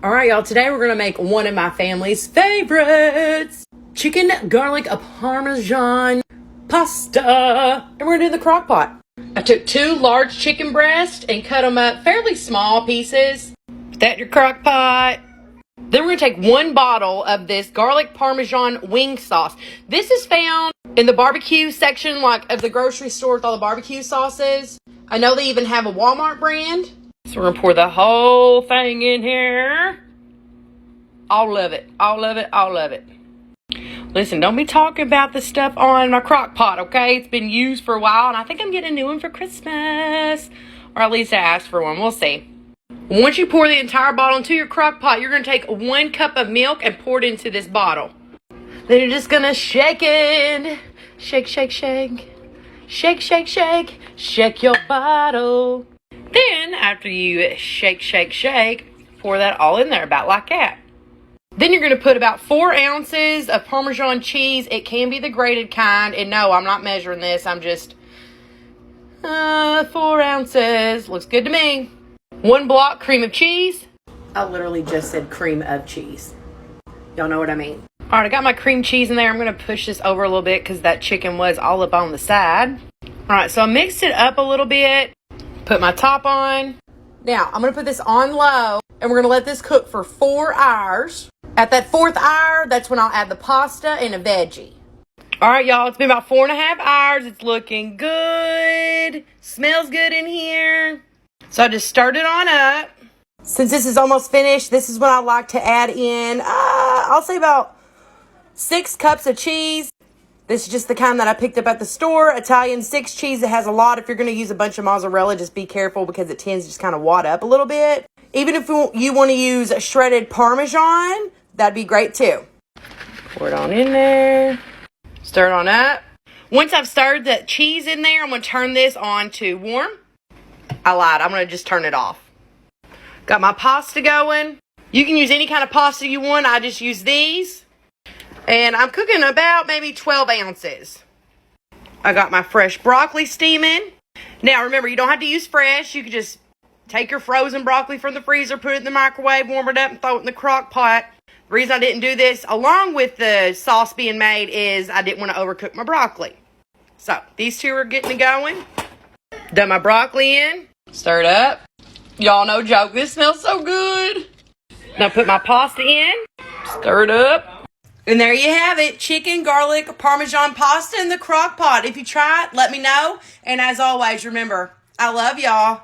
All right, y'all, today we're gonna make one of my family's favorites. Chicken garlic Parmesan pasta. And we're gonna do it in the crock pot. I took 2 large chicken breasts and cut them up fairly small pieces. Put that in your crock pot. Then we're gonna take 1 bottle of this garlic Parmesan wing sauce. This is found in the barbecue section, like of the grocery store with all the barbecue sauces. I know they even have a Walmart brand. So we're gonna pour the whole thing in here. All of it, all of it, all of it. Listen, don't be talking about this stuff on my crock pot, okay? It's been used for a while, and I think I'm getting a new one for Christmas. Or at least I asked for one, we'll see. Once you pour the entire bottle into your crock pot, you're gonna take 1 cup of milk and pour it into this bottle. Then you're just gonna shake it. Shake, shake, shake. Shake, shake, shake. Shake your bottle. Then, after you shake, shake, shake, pour that all in there, about like that. Then you're going to put about 4 ounces of Parmesan cheese. It can be the grated kind. And no, I'm not measuring this. I'm just 4 ounces. Looks good to me. 1 block cream of cheese. I literally just said cream of cheese. Y'all know what I mean. All right, I got my cream cheese in there. I'm going to push this over a little bit because that chicken was all up on the side. All right, so I mixed it up a little bit. Put my top on. Now, I'm going to put this on low, and we're going to let this cook for 4 hours. At that 4th hour, that's when I'll add the pasta and a veggie. All right, y'all, it's been about 4.5 hours. It's looking good. Smells good in here. So I just stirred it on up. Since this is almost finished, this is when I like to add in, I'll say about 6 cups of cheese. This is just the kind that I picked up at the store. Italian 6 cheese. It has a lot. If you're going to use a bunch of mozzarella, just be careful because it tends to just kind of wad up a little bit. Even if you want to use shredded Parmesan, that'd be great too. Pour it on in there. Stir it on up. Once I've stirred the cheese in there, I'm going to turn this on to warm. I lied. I'm going to just turn it off. Got my pasta going. You can use any kind of pasta you want. I just use these. And I'm cooking about maybe 12 ounces. I got my fresh broccoli steaming. Now, remember, you don't have to use fresh. You can just take your frozen broccoli from the freezer, put it in the microwave, warm it up, and throw it in the crock pot. The reason I didn't do this, along with the sauce being made, is I didn't want to overcook my broccoli. So, these 2 are getting it going. Done my broccoli in. Stir it up. Y'all no joke, this smells so good. Now put my pasta in. Stir it up. And there you have it, chicken garlic Parmesan pasta in the crock pot. If you try it, let me know. And as always, remember, I love y'all.